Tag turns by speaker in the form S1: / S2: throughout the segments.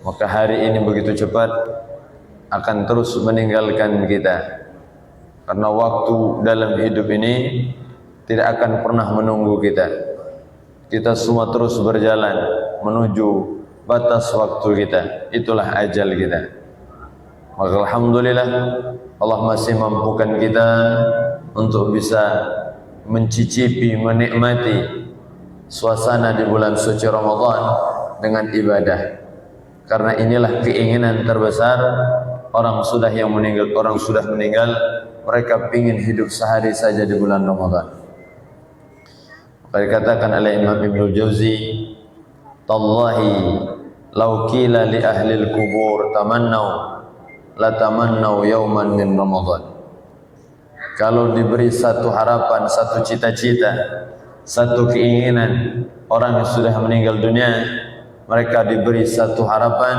S1: maka hari ini begitu cepat akan terus meninggalkan kita. Karena waktu dalam hidup ini tidak akan pernah menunggu kita. Kita semua terus berjalan menuju batas waktu kita, itulah ajal kita. Maka alhamdulillah Allah masih mampukan kita untuk bisa mencicipi, menikmati suasana di bulan suci Ramadan dengan ibadah. Karena inilah keinginan terbesar orang sudah meninggal, mereka ingin hidup sehari saja di bulan Ramadan. Maka dikatakan oleh Imam Ibnu Jauzi, "Tallahi law qila li ahli al-qubur tamannau la tamannau yawman min Ramadan." Kalau diberi satu harapan, satu cita-cita, satu keinginan orang yang sudah meninggal dunia, mereka diberi satu harapan,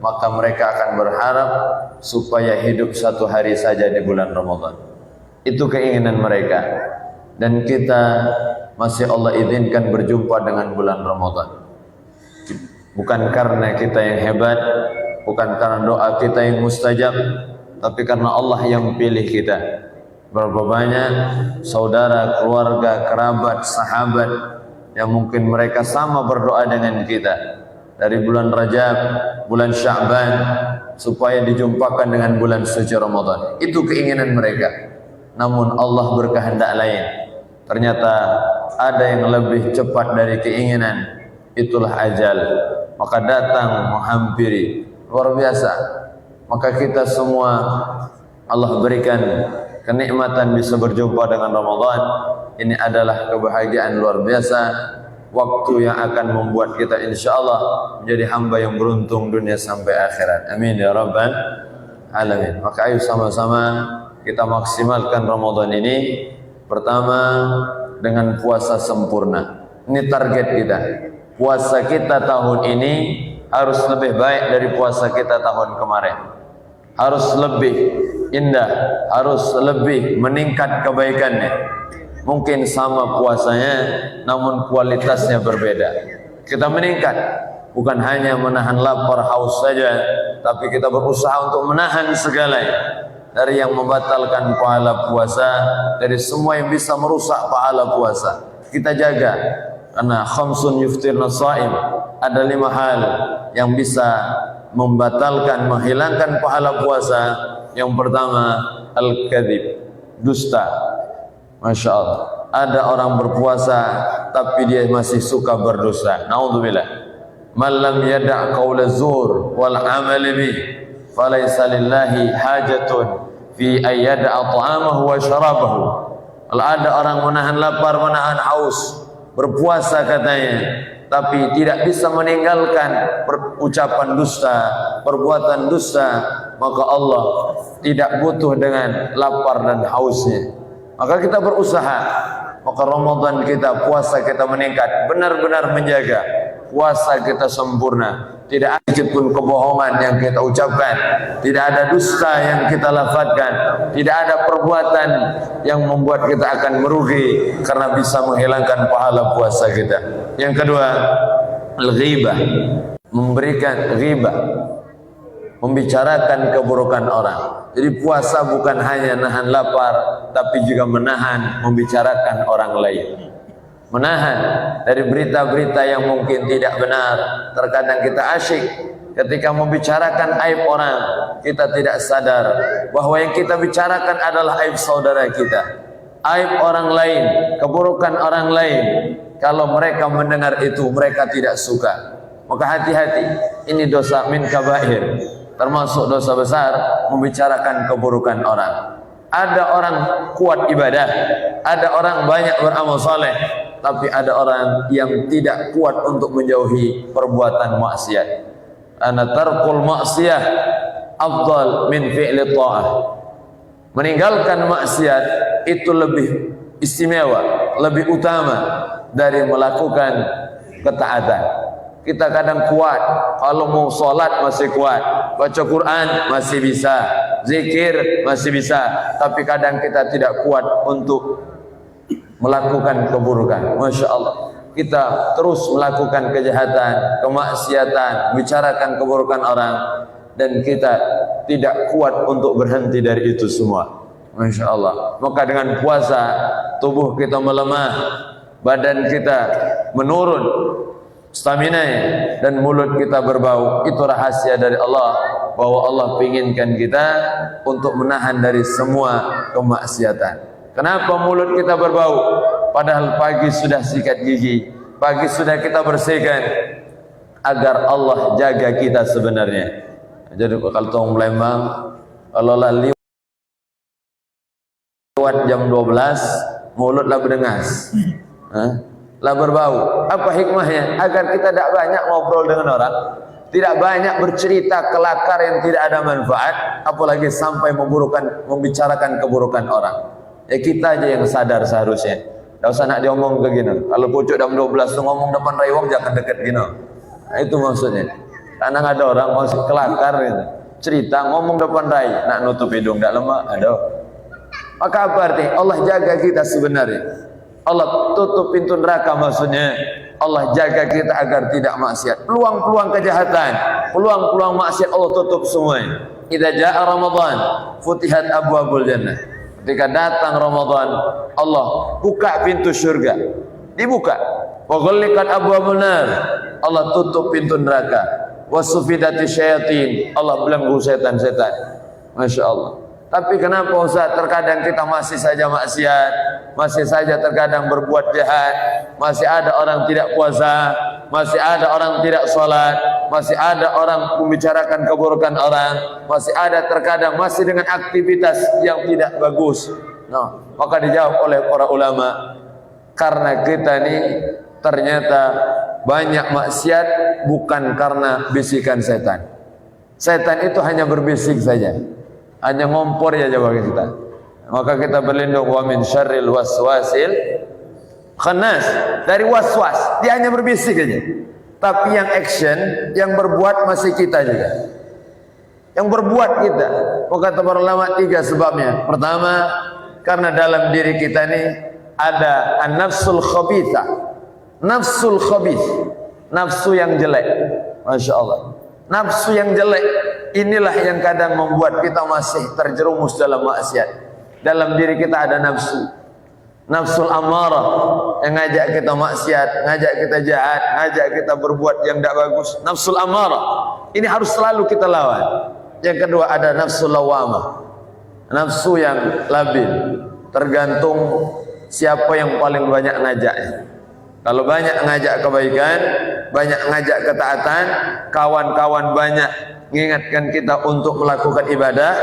S1: maka mereka akan berharap supaya hidup satu hari saja di bulan Ramadan. Itu keinginan mereka. Dan kita masih Allah izinkan berjumpa dengan bulan Ramadan. Bukan karena kita yang hebat, bukan karena doa kita yang mustajab, tapi karena Allah yang pilih kita. Berapa banyak saudara, keluarga, kerabat, sahabat yang mungkin mereka sama berdoa dengan kita dari bulan Rajab, bulan Sya'ban, supaya dijumpakan dengan bulan suci Ramadan. Itu keinginan mereka. Namun Allah berkehendak lain. Ternyata ada yang lebih cepat dari keinginan, itulah ajal. Maka datang menghampiri, luar biasa. Maka kita semua Allah berikan kenikmatan bisa berjumpa dengan Ramadan. Ini adalah kebahagiaan luar biasa, waktu yang akan membuat kita insyaallah menjadi hamba yang beruntung dunia sampai akhirat. Amin ya rabbal alamin. Maka ayo sama-sama kita maksimalkan Ramadan ini. Pertama, dengan puasa sempurna. Ini target kita. Puasa kita tahun ini harus lebih baik dari puasa kita tahun kemarin. Harus lebih indah, harus lebih meningkat kebaikannya. Mungkin sama puasanya, namun kualitasnya berbeda. Kita meningkat, bukan hanya menahan lapar haus saja, tapi kita berusaha untuk menahan segalanya. Dari yang membatalkan pahala puasa, dari semua yang bisa merusak pahala puasa, kita jaga. Karena khamsun yuftirna shaim, ada 5 hal yang bisa membatalkan, menghilangkan pahala puasa. Yang pertama, al-kadzib, dusta. Masya Allah, ada orang berpuasa tapi dia masih suka berdusta. Naudzubillah. Man lam yada' qaula zur wal amal bih falaysa lillahi hajatun fi ayyada'a ta'amahu wa syarabahu. Kalau ada orang menahan lapar, menahan haus, berpuasa katanya, tapi tidak bisa meninggalkan ucapan dusta, perbuatan dusta, maka Allah tidak butuh dengan lapar dan hausnya. Maka kita berusaha, maka Ramadan kita, puasa kita meningkat, benar-benar menjaga puasa kita sempurna. Tidak ada sedikit pun kebohongan yang kita ucapkan, tidak ada dusta yang kita lafazkan, tidak ada perbuatan yang membuat kita akan merugi karena bisa menghilangkan pahala puasa kita. Yang kedua, al-ghibah, memberikan ghibah, membicarakan keburukan orang. Jadi puasa bukan hanya nahan lapar, tapi juga menahan membicarakan orang lain. Menahan dari berita-berita yang mungkin tidak benar. Terkadang kita asyik ketika membicarakan aib orang, kita tidak sadar bahwa yang kita bicarakan adalah aib saudara kita, aib orang lain, keburukan orang lain. Kalau mereka mendengar itu, mereka tidak suka. Maka hati-hati, ini dosa min kabair, termasuk dosa besar membicarakan keburukan orang. Ada orang kuat ibadah, ada orang banyak beramal saleh, tapi ada orang yang tidak kuat untuk menjauhi perbuatan maksiat. Ana tarkul maksiyah afdal min fi'li ta'ah. Meninggalkan maksiat itu lebih istimewa, lebih utama dari melakukan ketaatan. Kita kadang kuat, kalau mau sholat masih kuat, baca Quran masih bisa, zikir masih bisa, tapi kadang kita tidak kuat untuk melakukan keburukan. Masya Allah. kita terus melakukan kejahatan, kemaksiatan, bicarakan keburukan orang, dan kita tidak kuat untuk berhenti dari itu semua. Masya Allah. Maka dengan puasa tubuh kita melemah, badan kita menurun, stamina dan mulut kita berbau. Itu rahasia dari Allah, bahwa Allah inginkan kita untuk menahan dari semua kemaksiatan. Kenapa mulut kita berbau? Padahal pagi sudah sikat gigi, pagi sudah kita bersihkan, agar Allah jaga kita sebenarnya. Jadi kalau tong Lembang, kalau lewat jam 12, mulut lah berdengas, lah berbau. Apa hikmahnya? Agar kita tidak banyak ngobrol dengan orang, tidak banyak bercerita kelakar yang tidak ada manfaat, apalagi sampai membicarakan keburukan orang. Ya kita aja yang sadar seharusnya. Tidak usah nak diomong ke gini. Kalau pucuk jam 12 tu ngomong depan rewang, jangan deket gini. Nah, itu maksudnya. Karena ada orang masih kelakar gitu, cerita ngomong depan rai, nak nutup hidung tidak lemah. Aduh. Maka apa arti? Allah jaga kita sebenarnya. Allah tutup pintu neraka, maksudnya Allah jaga kita agar tidak maksiat. Peluang-peluang kejahatan, peluang-peluang maksiat Allah tutup semuanya. Idza jaa Ramadan, futihat abwabul jannah. Ketika datang Ramadan, Allah buka pintu surga, dibuka. Wa ghulliqat abwabun nar, Allah tutup pintu neraka. Wa sufidati syayatin, Allah belenggu setan-setan. Masya Allah. Tapi kenapa Ustaz terkadang kita masih saja maksiat, masih saja terkadang berbuat jahat, masih ada orang tidak puasa, masih ada orang tidak sholat, masih ada orang membicarakan keburukan orang, masih ada terkadang masih dengan aktivitas yang tidak bagus. Nah, maka dijawab oleh para ulama, karena kita ini ternyata banyak maksiat bukan karena bisikan setan. Setan itu hanya berbisik saja, hanya ngompor ya jawab kita. Maka kita berlindung wa min syarril waswasil khannas, dari waswas. Dia hanya berbisik aja. Tapi yang action, yang berbuat masih kita juga. Yang berbuat kita. Maka kata para ulama 3 sebabnya. Pertama, karena dalam diri kita ini ada an-nafsul khabithah. Nafsul khabith, nafsu yang jelek. Masya Allah. Nafsu yang jelek inilah yang kadang membuat kita masih terjerumus dalam maksiat. Dalam diri kita ada nafsu, nafsul amarah yang ngajak kita maksiat, ngajak kita jahat, ngajak kita berbuat yang tidak bagus. Nafsul amarah ini harus selalu kita lawan. Yang kedua ada nafsul lawamah, nafsu yang labil, tergantung siapa yang paling banyak ngajaknya. Kalau banyak ngajak kebaikan, banyak ngajak ketaatan, kawan-kawan banyak mengingatkan kita untuk melakukan ibadah,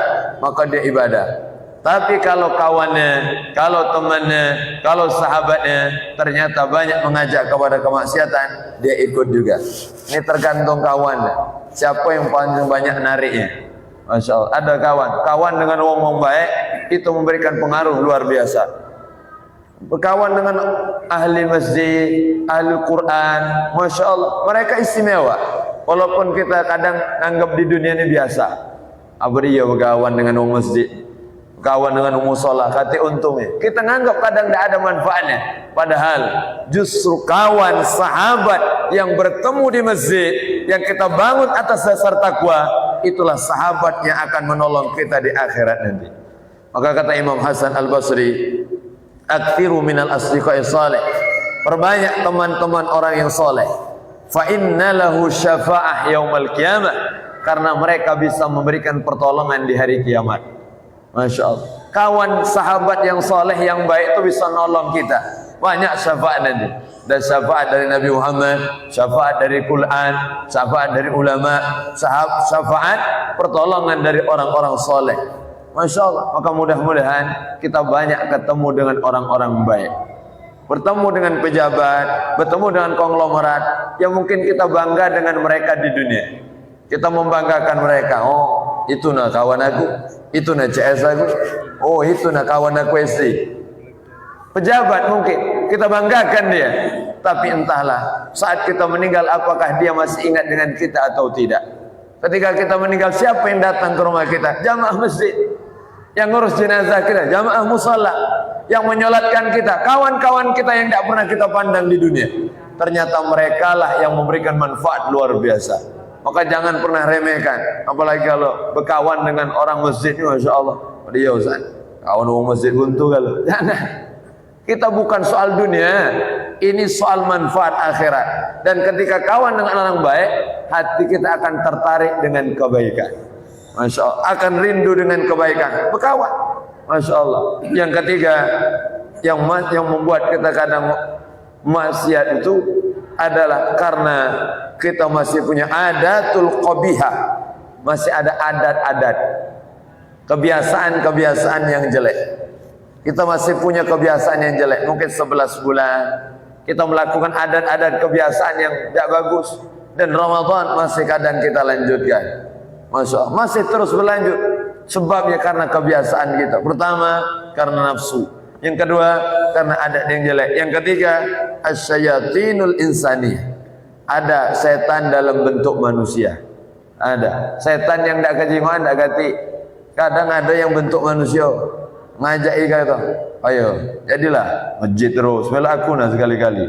S1: maka dia ibadah. Tapi kalau kawannya, kalau temannya, kalau sahabatnya ternyata banyak mengajak kepada kemaksiatan, dia ikut juga. Ini tergantung kawannya. Siapa yang paling banyak nariknya. Masya Allah. Ada kawan dengan orang baik itu memberikan pengaruh luar biasa. Berkawan dengan ahli masjid, ahli Quran, Masya Allah, mereka istimewa. Walaupun kita kadang anggap di dunia ini biasa. Apa dia berkawan dengan orang masjid, kawan dengan musola, kata untungnya. Kita nganggap kadang tidak ada manfaatnya. Padahal justru kawan sahabat yang bertemu di masjid, yang kita bangun atas dasar takwa, itulah sahabat yang akan menolong kita di akhirat nanti. Maka kata Imam Hasan Al-Basri, aktsiru minal asdiqai salih, perbanyak teman-teman orang yang soleh. Fa inna lahu syafa'ah yaumal qiyamah, karena mereka bisa memberikan pertolongan di hari kiamat. Masya Allah. Kawan sahabat yang soleh yang baik itu bisa nolong kita. Banyak syafaat nanti. Dan syafaat dari Nabi Muhammad, syafaat dari Quran, syafaat dari ulama, syafaat pertolongan dari orang-orang soleh. Masya Allah. Maka mudah-mudahan kita banyak ketemu dengan orang-orang baik, bertemu dengan pejabat, bertemu dengan konglomerat yang mungkin kita bangga dengan mereka di dunia. Kita membanggakan mereka. Oh, itu nah kawan aku, itu nah CS aku, oh itu nah kawan aku SD. Pejabat mungkin kita banggakan dia, tapi entahlah saat kita meninggal apakah dia masih ingat dengan kita atau tidak. Ketika kita meninggal, siapa yang datang ke rumah kita? Jamaah masjid. Yang ngurus jenazah kita, jamaah musalla. Yang menyolatkan kita, kawan-kawan kita yang tidak pernah kita pandang di dunia. ternyata mereka lah yang memberikan manfaat luar biasa. Maka jangan pernah remehkan, apalagi kalau berkawan dengan orang masjid ini, masya Allah, dia Ustaz, kawan orang masjid buntu kalau. Jangan. Kita bukan soal dunia, ini soal manfaat akhirat. Dan ketika kawan dengan orang baik, hati kita akan tertarik dengan kebaikan. Masya Allah, akan rindu dengan kebaikan. Berkawan, masya Allah. Yang ketiga, yang membuat kita kadang maksiat itu adalah karena kita masih punya adatul qabihah, masih ada adat-adat, kebiasaan-kebiasaan yang jelek. Kita masih punya kebiasaan yang jelek. Mungkin 11 bulan kita melakukan adat-adat kebiasaan yang tidak bagus, dan Ramadan masih kadang kita lanjutkan. Masya Allah, masih terus berlanjut. Sebabnya karena kebiasaan kita. Pertama, karena nafsu. Yang kedua, karena adat yang jelek. Yang ketiga, asyayatinul insani. Ada setan dalam bentuk manusia. Ada setan yang tidak kejingan, tidak gati. Kadang ada yang bentuk manusia. Ngajak kata, ayo, jadilah masjid terus. Bela aku nah sekali-kali.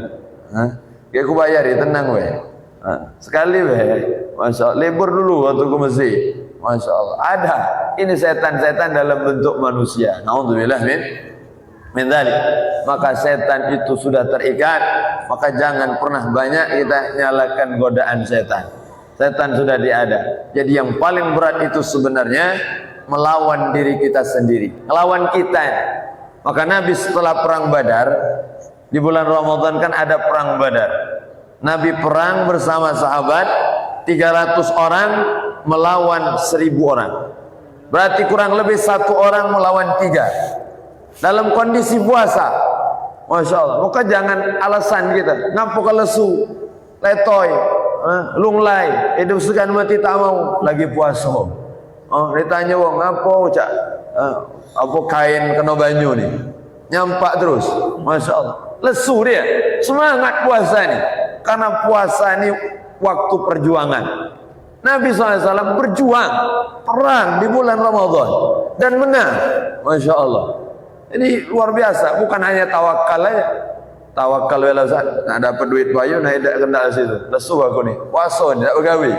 S1: Kayak aku bayar ya, tenang weh. Sekali weh. Masya Allah, libur dulu waktu ke masjid. Masya Allah, ada. Ini setan-setan dalam bentuk manusia. Naudzubillah min dzalik. Maka setan itu sudah terikat, maka jangan pernah banyak kita nyalakan godaan setan. Setan sudah diada. Jadi yang paling berat itu sebenarnya melawan diri kita sendiri, melawan kita. Maka Nabi setelah perang Badar, di bulan Ramadan kan ada perang Badar. Nabi perang bersama sahabat 300 orang melawan 1000 orang. Berarti kurang lebih 1 orang melawan 3 dalam kondisi puasa. Masya Allah. Maka jangan alasan kita ngapa lesu, letoy, lunglai, hidup segan mati tak mau lagi puasa. Ditanya wong apa cak, apa kain kena banyu nih, nyampak terus. Masya Allah, lesu dia. Semangat puasa nih, karena puasa ini waktu perjuangan. Nabi SAW berjuang perang di bulan Ramadan dan menang. Masya Allah. Ini luar biasa, bukan hanya tawakal aja. Tawakal wala Ustaz, nak dapat duit bayu nak tidak kenal situ. Lesu aku nih, puasa tidak begawi.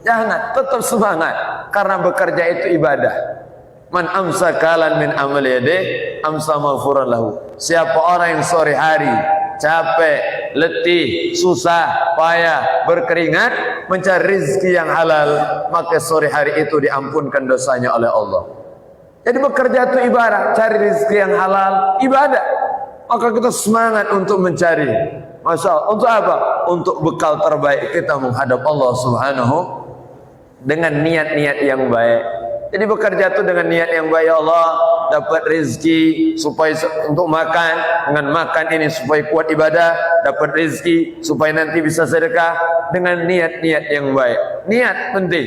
S1: Jangan, tetap semangat, karena bekerja itu ibadah. Man amsa kalan min amal yadih amsa maghfuran lahu. Siapa orang yang sore hari capek, letih, susah, payah, berkeringat mencari rezeki yang halal, maka sore hari itu diampunkan dosanya oleh Allah. Jadi bekerja itu ibadah, cari rezeki yang halal, ibadah. Maka kita semangat untuk mencari. Masya Allah. Untuk apa? Untuk bekal terbaik kita menghadap Allah Subhanahu dengan niat-niat yang baik. Jadi bekerja itu dengan niat yang baik, ya Allah, dapat rezeki supaya untuk makan, dengan makan ini supaya kuat ibadah, dapat rezeki supaya nanti bisa sedekah, dengan niat-niat yang baik. Niat penting.